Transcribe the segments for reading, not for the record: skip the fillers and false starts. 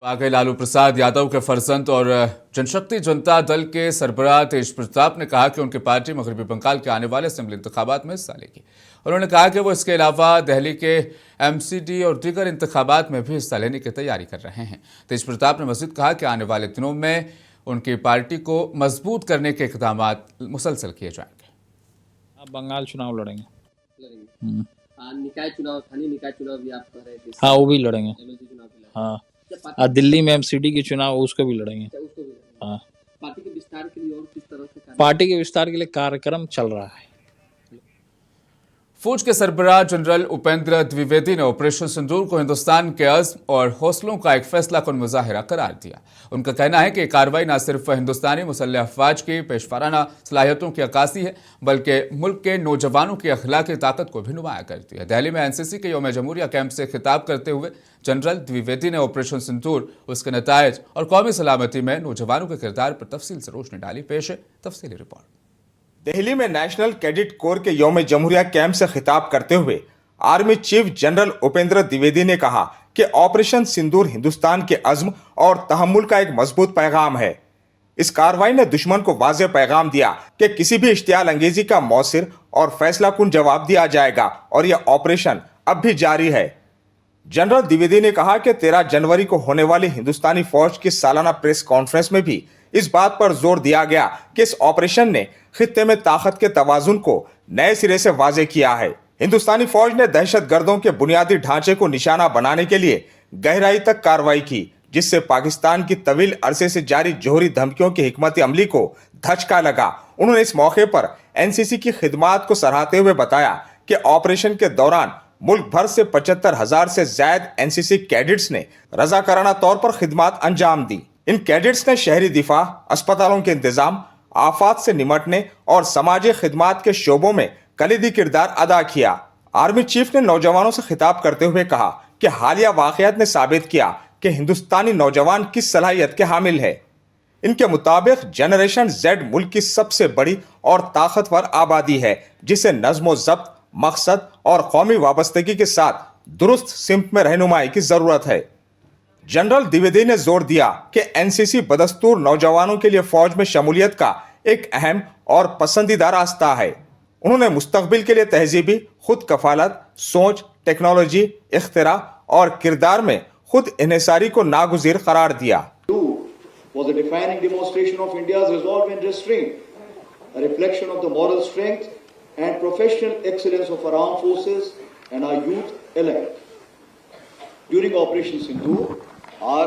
आगे लालू प्रसाद यादव के फर्जंद और जनशक्ति जनता दल के सरबराह तेज प्रताप ने कहा कि उनकी पार्टी मगरबी बंगाल के आने वाले असेंबली इंतखाबात में हिस्सा लेगी। उन्होंने कहा कि वो इसके अलावा दिल्ली के एमसीडी और दीगर इंतखाबात में भी हिस्सा लेने की तैयारी कर रहे हैं। तेज प्रताप ने मजीद कहा कि आने वाले दिनों में उनकी पार्टी को मजबूत करने के इक़दाम मुसलसल किए जाएंगे। आप बंगाल चुनाव लड़ेंगे? निकाय चुनाव, स्थानीय निकाय चुनाव भी आप कह रहे थे। हाँ, वो भी लड़ेंगे। एमएलसी चुनाव भी लड़ेंगे। हाँ, दिल्ली में एमसीडी की चुनाव उसको भी लड़ेंगे। उसको भी लड़ेंगे। हाँ, पार्टी के विस्तार के लिए और किस तरह से पार्टी के विस्तार के लिए कार्यक्रम चल रहा है। फौज के सरबराह जनरल उपेंद्र द्विवेदी ने ऑपरेशन सिंदूर को हिंदुस्तान के अज़्म और हौसलों का एक फैसला कुन मुजाहिरा करार दिया। उनका कहना है कि कार्रवाई न सिर्फ हिंदुस्तानी मुसल्लह अफवाज की पेशवाराना सलाहियतों की अक्कासी है, बल्कि मुल्क के नौजवानों की अखलाकी ताकत को भी नुमाया करती है। दिल्ली में एनसीसी के यौम जमहूरिया कैंप से खिताब करते हुए जनरल द्विवेदी ने ऑपरेशन सिंदूर, उसके नतायज और कौमी सलामती में नौजवानों के किरदार पर तफसील से रोशनी डाली। पेश है तफसीली रिपोर्ट। दिल्ली में नेशनल कैडेट कोर के यौम जमहूरिया कैंप से खिताब करते हुए army chief general Upendra Dwivedi ने कहा कि ऑपरेशन सिंदूर हिंदुस्तान के अज़्म और तहम्मुल का एक मजबूत पैगाम है। इस कार्रवाई ने दुश्मन को वाज़ेह पैगाम दिया कि किसी भी इश्तियाल अंगेजी का मौसिर और फैसला कुन जवाब दिया जाएगा और यह ऑपरेशन अब भी जारी है। जनरल द्विवेदी ने कहा कि 13 जनवरी को होने वाली हिंदुस्तानी फौज की सालाना प्रेस कॉन्फ्रेंस में भी इस बात पर जोर दिया गया कि इस ऑपरेशन ने खित्ते में ताकत के तवाजुन को नए सिरे से वाज़ेह किया है। हिंदुस्तानी फौज ने दहशतगर्दों के बुनियादी ढांचे को निशाना बनाने के लिए गहराई तक कार्रवाई की, जिससे पाकिस्तान की तवील अरसे से जारी जोहरी धमकियों की हिकमत अमली को धचका लगा। उन्होंने इस मौके पर एनसीसी की खिदमात को सराहते हुए बताया कि ऑपरेशन के दौरान मुल्क भर से 75,000 से ज्यादा एनसीसी कैडेट्स ने रजाकाराना तौर पर खिदमात अंजाम दी। इन कैडेट्स ने शहरी दिफा, अस्पतालों के इंतजाम, आफात से निमटने और समाजी खिदमात के शोबों में कलीदी किरदार अदा किया। आर्मी चीफ ने नौजवानों से खिताब करते हुए कहा कि हालिया वाक़यात ने साबित किया कि हिंदुस्तानी नौजवान किस सलाहियत के हामिल है। इनके मुताबिक जनरेशन जेड मुल्क की सबसे बड़ी और ताकतवर आबादी है, जिसे नज़्म ज़ब्त, मकसद और कौमी वाबस्तगी के साथ दुरुस्त सिमत में रहनुमाई की जरूरत है। जनरल द्विवेदी ने जोर दिया कि एनसीसी बदस्तूर नौजवानों के लिए फौज में शमूलियत का एक अहम और पसंदीदा रास्ता है। उन्होंने मुस्तकबिल के लिए तहजीबी खुद कफालत, सोच, टेक्नोलॉजी, इख्तिरा और किरदार में खुद इन्हिसारी को नागुज़ीर करार दिया। Was a defining demonstration of India's resolve and restraint, a reflection of the moral strength and professional excellence of our armed forces and our youth alike. During Operation Sindoor, our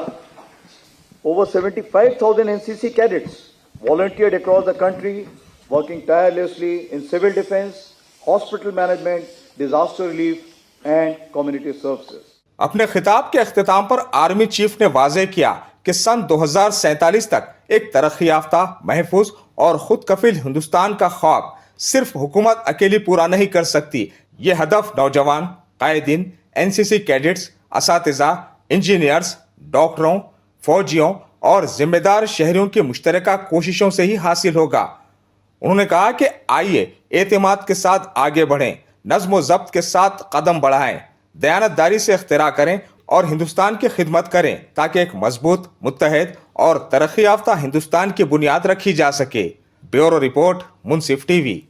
over 75,000 NCC cadets volunteered across the country, working tirelessly in civil defense, hospital management, disaster relief and community services. अपने खिताब के अख्तिताम पर army chief ने वाज़ेह किया कि सन 2047 तक एक तरक्की याफ्ता, महफूज और खुद कफील हिंदुस्तान का ख्वाब सिर्फ हुकूमत अकेली पूरा नहीं कर सकती। ये हदफ नौजवान, कायदीन, एनसीसी कैडेट्स, असातिज़ा, इंजीनियर्स, डॉक्टरों, फौजियों और जिम्मेदार शहरियों की मुश्तरका कोशिशों से ही हासिल होगा। उन्होंने कहा कि आइए एतमाद के साथ आगे बढ़ें, नज़्म व ज़ब्त के साथ कदम बढ़ाएं, दयानतदारी से इख्तिरा करें और हिंदुस्तान की खिदमत करें, ताकि एक मजबूत, मुत्तहद और तरक्की याफ्ता हिंदुस्तान की बुनियाद रखी जा सके। ब्यूरो रिपोर्ट, मुंसिफ टीवी।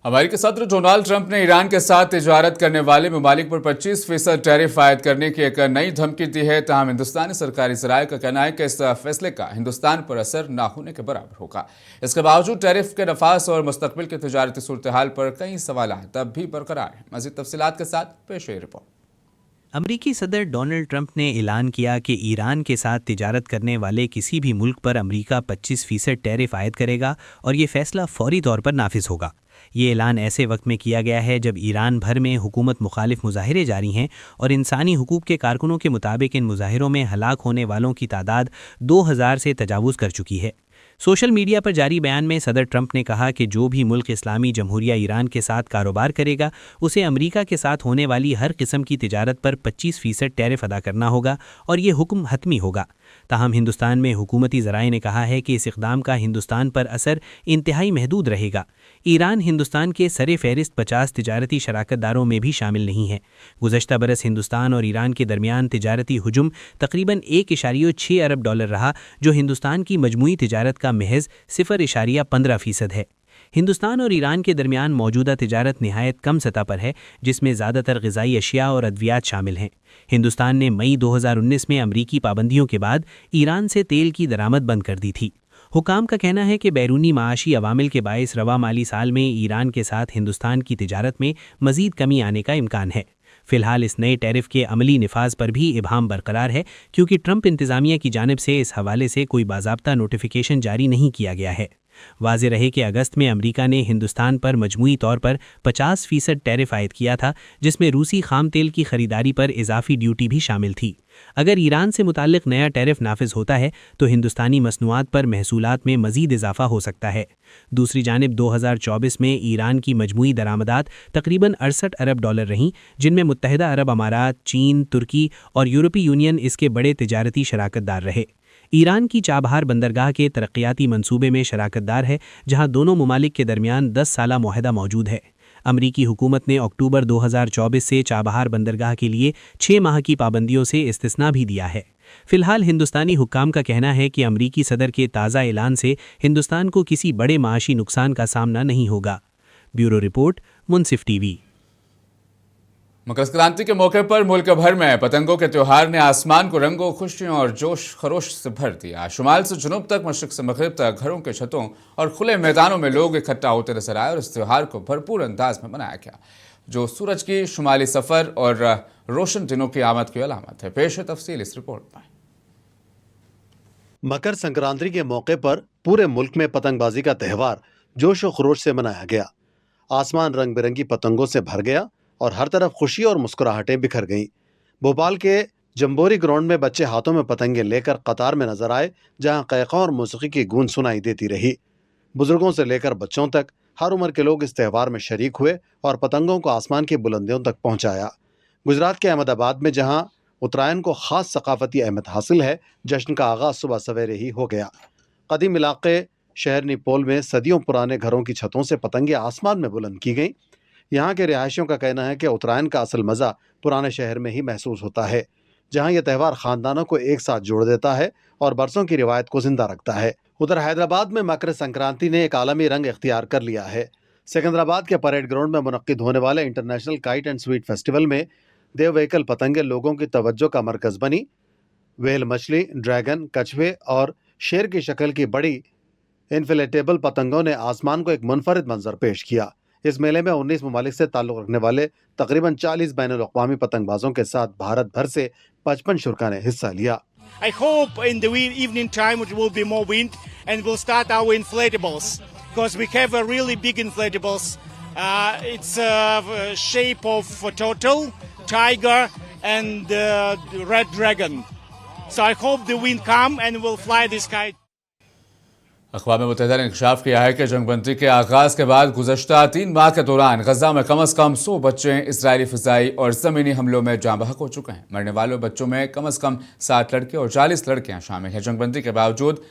अमेरिकी सदर डोनाल्ड ट्रंप ने ईरान के साथ तिजारत करने वाले ममालिक पर 25% टैरिफ आयद करने की एक नई धमकी दी है। तमाम हिंदुस्तानी सरकारी ज़राए का कहना है कि इस फैसले का हिंदुस्तान पर असर ना होने के बराबर होगा। इसके बावजूद टैरिफ के नफास और मुस्तकबिल की तिजारती सूरत हाल पर कई सवाल तब भी बरकरार हैं। मज़ीद तफसीलात के साथ पेश है रिपोर्ट। अमरीकी सदर डोनाल्ड ट्रंप ने ऐलान किया कि ईरान के साथ तिजारत करने वाले किसी भी मुल्क पर अमरीका 25% टैरिफ आयद करेगा और ये फैसला फौरी तौर पर नाफिज होगा। ये ऐलान ऐसे वक्त में किया गया है जब ईरान भर में हुकूमत मुखालिफ मुजाहिरे जारी हैं और इंसानी हुकूक के कारकुनों के मुताबिक इन मुजाहिरों में हलाक होने वालों की तादाद 2000 से तजावुज़ कर चुकी है। सोशल मीडिया पर जारी बयान में सदर ट्रंप ने कहा कि जो भी मुल्क इस्लामी जमहूरिया ईरान के साथ कारोबार करेगा उसे अमेरिका के साथ होने वाली हर किस्म की तिजारत पर 25% टैरिफ अदा करना होगा और ये हुक्म हतमी होगा। ताहम हिंदुस्तान में हुकूमती ज़राए ने कहा है कि इस इक़दाम का हिंदुस्तान पर असर इंतहाई महदूद रहेगा। ईरान हिंदुस्तान के सरे फहरिस्त 50 तिजारती शराकतदारों में भी शामिल नहीं है। गुज़श्ता बरस हिंदुस्तान और ईरान के दरमियान तिजारती हुजुम तकरीबन 1.6 अरब डॉलर रहा, जो हिंदुस्तान की मजमूई तिजारत का महज 0.15% है। हिंदुस्तान और ईरान के दरमियान मौजूदा तिजारत निहायत कम सतह पर है, जिसमें ज़्यादातर ग़िज़ाई अशिया और अद्वियात शामिल हैं। हिंदुस्तान ने मई 2019 में अमरीकी पाबंदियों के बाद ईरान से तेल की दरामद बंद कर दी थी। हुकाम का कहना है कि बैरूनी माशी अवामिल के बायस रवा माली साल में ईरान के साथ हिंदुस्तान की तिजारत में मज़ीद कमी आने का इम्कान है। फिलहाल इस नए टैरिफ के अमली निफाज पर भी इबहाम बरकरार है, क्योंकि ट्रंप इंतज़ामिया की जानिब से इस हवाले से कोई बाज़ाब्ता नोटिफिकेशन जारी नहीं किया गया है। वाज़ेह रहे कि अगस्त में अमेरिका ने हिंदुस्तान पर मजमूई तौर पर 50% टैरिफ आयद किया था, जिसमें रूसी खाम तेल की खरीदारी पर इजाफी ड्यूटी भी शामिल थी। अगर ईरान से मुताल्लिक नया टैरिफ नाफिज होता है तो हिंदुस्तानी मसनूआत पर महसूलात में मज़ीद इजाफा हो सकता है। दूसरी जानिब 2024 में ईरान की मजमूई दरामदात तकरीबन 68 अरब डॉलर रहीं, जिनमें मुत्तहिदा अरब अमारात, चीन, तुर्की और यूरोपीय यूनियन इसके बड़े तिजारती शराकतदार रहे। ईरान की चाबहार बंदरगाह के तरक्याती मंसूबे में शराकतदार है, जहां दोनों ममालिक के दरमियान 10 साला मुआहदा मौजूद है। अमरीकी हुकूमत ने अक्टूबर 2024 से चाबहार बंदरगाह के लिए 6 माह की पाबंदियों से इस्तिस्ना भी दिया है। फिलहाल हिंदुस्तानी हुक्काम का कहना है कि अमरीकी सदर के ताज़ा ऐलान से हिंदुस्तान को किसी बड़े माशी नुकसान का सामना नहीं होगा। ब्यूरो रिपोर्ट, मुनसिफ टीवी। मकर संक्रांति के मौके पर मुल्क भर में पतंगों के त्योहार ने आसमान को रंगों, खुशियों और जोश खरोश से भर दिया। शुमाल से जुनूब तक, मशरिक से मगरिब तक घरों के छतों और खुले मैदानों में लोग इकट्ठा होते नजर आए और इस त्योहार को भरपूर अंदाज में मनाया गया, जो सूरज की शुमाली सफ़र और रोशन दिनों की आमद की अलामत है। पेश है तफसील इस रिपोर्ट में। मकर संक्रांति के मौके पर पूरे मुल्क में पतंगबाजी का त्यौहार जोश और खरोश से मनाया गया। आसमान रंग बिरंगी पतंगों से भर गया और हर तरफ खुशी और मुस्कुराहटें बिखर गईं। भोपाल के जम्बोरी ग्राउंड में बच्चे हाथों में पतंगे लेकर कतार में नजर आए, जहां कैक़ा और मौसीकी की गूंज सुनाई देती रही। बुजुर्गों से लेकर बच्चों तक हर उम्र के लोग इस त्यौहार में शरीक हुए और पतंगों को आसमान की बुलंदियों तक पहुंचाया। गुजरात के अहमदाबाद में जहां उत्तरायण को ख़ास सकाफती अहमियत हासिल है, जश्न का आगाज़ सुबह सवेरे ही हो गया। कदीम इलाके शहरनी पोल में सदियों पुराने घरों की छतों से पतंगे आसमान में बुलंद की गईं। यहाँ के रिहायशियों का कहना है कि उत्तरायण का असल मज़ा पुराने शहर में ही महसूस होता है, जहाँ यह त्यौहार ख़ानदानों को एक साथ जोड़ देता है और बरसों की रिवायत को जिंदा रखता है। उधर हैदराबाद में मकर संक्रांति ने एक आलमी रंग इख्तियार कर लिया है। सिकंदराबाद के परेड ग्राउंड में मुनक्किद होने वाले international kite and sweet festival में देव व्हीकल पतंगे लोगों की तवज्जो का मरकज़ बनी। व्हेल मछली, ड्रैगन, कछुए और शेर की शक्ल की बड़ी इन्फ्लेटेबल पतंगों ने आसमान को एक मुनफरिद मंजर पेश किया। इस मेले में 19 ममालिक से ताल्लुक़ रखने वाले तकरीबन 40 बैनुल-अक़वामी पतंगबाजों के साथ भारत भर से 55 शुरा ने हिस्सा लिया। I hope in the evening time it will be more wind and we'll start our inflatables because we have a really big inflatables. It's a shape of a turtle, tiger and red dragon. So I hope the wind come and we'll fly this kite. अक़वाम मुत्तहिदा ने इंकशाफ किया है कि जंगबंदी के आगाज़ के बाद गुज़श्ता 3 माह के दौरान गजा में कम अज़ कम 100 बच्चे इजरायली फ़िज़ाई और ज़मीनी हमलों में जाँ बहक हो चुके हैं। मरने वालों बच्चों में कम अज़ कम 60 लड़के और 40 लड़कियाँ शामिल हैं। जंगबंदी के बावजूद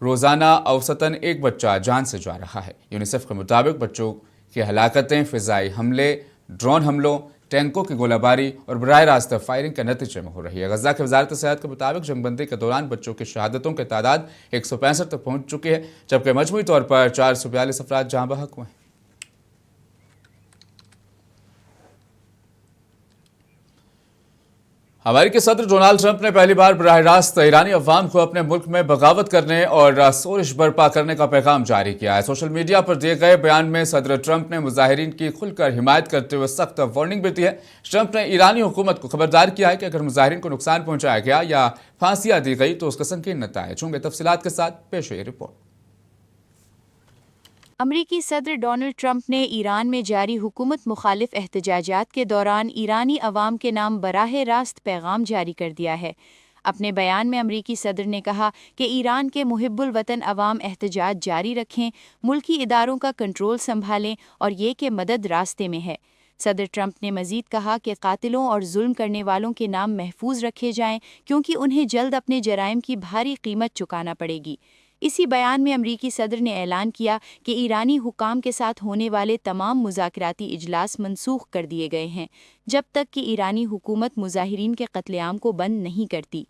रोज़ाना औसतन एक बच्चा जान से जा रहा है। यूनिसेफ के मुताबिक बच्चों की हलाकतें फ़िज़ाई हमले, ड्रोन हमलों, टैंकों की गोलाबारी और बराह रास्त फायरिंग के नतीजे में हो रही है। गजा की वजारत सेहत के मुताबिक जंगबंदी के दौरान बच्चों की शहादतों की तादाद 165 तक पहुंच चुकी है, जबकि मजमूई तौर पर 442 अफराद जहां बहक हुए हैं। अमेरिकी सदर डोनाल्ड ट्रंप ने पहली बार बराह रास्त ईरानी अवाम को अपने मुल्क में बगावत करने और सोरिश बर्पा करने का पैगाम जारी किया है। सोशल मीडिया पर दिए गए बयान में सदर ट्रंप ने मुजाहिरीन की खुलकर हिमायत करते हुए सख्त वार्निंग भी दी है। ट्रंप ने ईरानी हुकूमत को खबरदार किया है कि अगर मुजाहिरीन को नुकसान पहुंचाया गया या फांसियां दी गई तो उसका संकीर्ण नतायज होंगे। तफसीलात के साथ पेश है रिपोर्ट। अमरीकी सदर डोनाल्ड ट्रंप ने ईरान में जारी हुकूमत मुखालिफ एहतजाजात के दौरान ईरानी अवाम के नाम बराह रास्त पैगाम जारी कर दिया है। अपने बयान में अमरीकी सदर ने कहा कि ईरान के मुहिब्बुल वतन अवाम एहतजाज जारी रखें, मुल्की इदारों का कंट्रोल संभालें और ये कि मदद रास्ते में है। सदर ट्रंप ने मजीद कहा कि कातिलों और जुल्म करने वालों के नाम महफूज रखे जाएं क्योंकि उन्हें जल्द अपने जराइम की भारी कीमत चुकाना पड़ेगी। इसी बयान में अमरीकी सदर ने ऐलान किया कि ईरानी हुकाम के साथ होने वाले तमाम मुज़ाकराती इजलास मनसूख कर दिए गए हैं जब तक कि ईरानी हुकूमत मुज़ाहिरीन के कत्लेआम को बंद नहीं करती।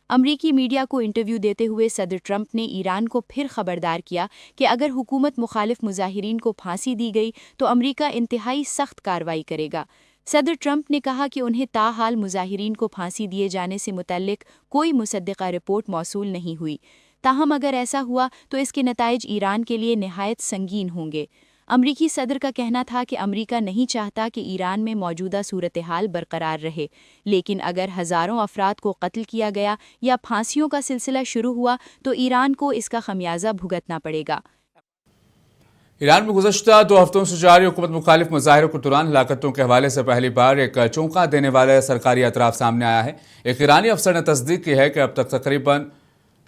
अमरीकी मीडिया को इंटरव्यू देते हुए सदर ट्रंप ने ईरान को फिर खबरदार किया कि अगर हुकूमत मुखालिफ मुज़ाहिरीन को फांसी दी गई तो अमरीका इंतहाई सख्त कार्रवाई करेगा। सदर ट्रंप ने कहा कि उन्हें ताहाल मुज़ाहिरीन को फांसी दिए जाने से मुतल्लिक कोई मुसद्दिक़ा रिपोर्ट मौसूल नहीं हुई। ताहम अगर ऐसा हुआ तो इसके नताइज ईरान के लिए निहायत संगीन होंगे। अमरीकी सदर का कहना था कि अमरीका नहीं चाहता कि ईरान में मौजूदा सूरत हाल बरकरार रहे, लेकिन अगर हज़ारों अफराद को कत्ल किया गया या फांसियों का सिलसिला शुरू हुआ तो ईरान को इसका खमियाजा भुगतना पड़ेगा। ईरान में गुज़श्ता 2 हफ्तों से जारी हुकूमत मुखालिफ मुजाहिरों के दौरान हलाकतों के हवाले से पहली बार एक चौंका देने वाला सरकारी एतराफ़ सामने आया है। एक ईरानी अफसर ने तस्दीक की है कि अब तक तकरीबन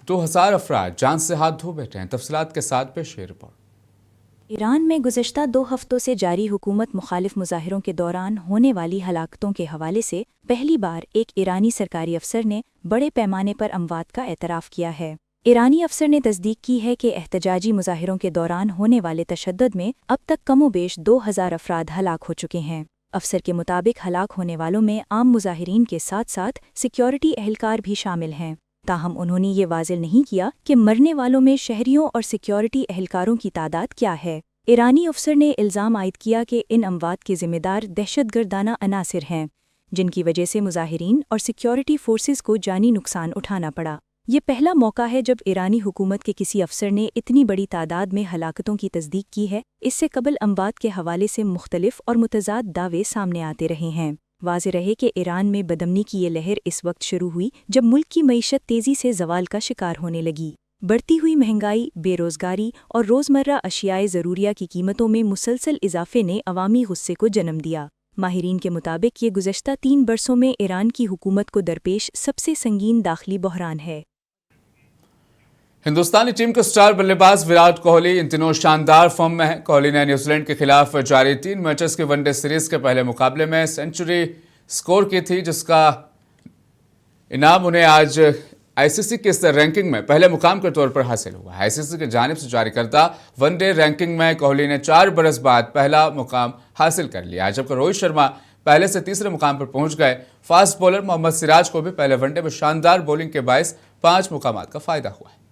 2000 अफराद जान से हाथ धो बैठे हैं। तफसीलात के साथ पेश है रिपोर्ट। ईरान में गुज़श्ता 2 हफ्तों से जारी हुकूमत मुखालिफ मुजाहिरों के दौरान होने वाली हलाकतों के हवाले से पहली बार एक ईरानी सरकारी अफसर ने बड़े पैमाने पर अमवात का एतराफ़ किया है। ईरानी अफसर ने तस्दीक की है कि एहतजाजी मुजाहिरों के दौरान होने वाले तशद्दुद में अब तक कमोबेश 2000 अफराद हलाक हो चुके हैं। अफसर के मुताबिक हलाक होने वालों में आम मुजाहिरीन के साथ साथ सिक्योरिटी एहलकार भी शामिल हैं। ताहम उन्होंने ये वाज़ेह नहीं किया कि मरने वालों में शहरियों और सिक्योरिटी एहलकारों की तादाद क्या है। ईरानी अफसर ने इल्ज़ाम आयद किया कि इन अमवात के ज़िम्मेदार दहशतगर्दाना अनासिर हैं, जिनकी वजह से मुजाहिरीन और सिक्योरिटी फोर्सेस को जानी नुकसान उठाना पड़ा। ये पहला मौका है जब ईरानी हुकूमत के किसी अफसर ने इतनी बड़ी तादाद में हलाकतों की तस्दीक की है। इससे कबल अमवात के हवाले से मुख्तलिफ और मुतज़ाद दावे सामने आते रहे हैं। वाज़ेह रहे कि ईरान में बदअमनी की ये लहर इस वक्त शुरू हुई जब मुल्क की मईशत तेज़ी से ज़वाल का शिकार होने लगी। बढ़ती हुई महंगाई, बेरोज़गारी और रोज़मर्रा अशियाए ज़रूरिया की कीमतों में मुसलसल इजाफे ने अवामी गुस्से को जन्म दिया। माहिरीन के मुताबिक ये गुज़श्ता 3 बरसों में ईरान की हुकूमत को दरपेश सबसे संगीन दाखिली बहरान है। हिंदुस्तानी टीम के स्टार बल्लेबाज विराट कोहली इन दिनों शानदार फॉर्म में है। कोहली ने न्यूजीलैंड के खिलाफ जारी 3 मैचेस के वनडे सीरीज के पहले मुकाबले में सेंचुरी स्कोर की थी, जिसका इनाम उन्हें आज आईसीसी की इस रैंकिंग में पहले मुकाम के तौर पर हासिल हुआ। आईसीसी की जानिब से जारी करदा वनडे रैंकिंग में कोहली ने 4 बरस बाद पहला मुकाम हासिल कर लिया, जबकि रोहित शर्मा पहले से तीसरे मुकाम पर पहुंच गए। फास्ट बॉलर मोहम्मद सिराज को भी पहले वनडे में शानदार बॉलिंग के बायस 5 मुकामात का फायदा हुआ है।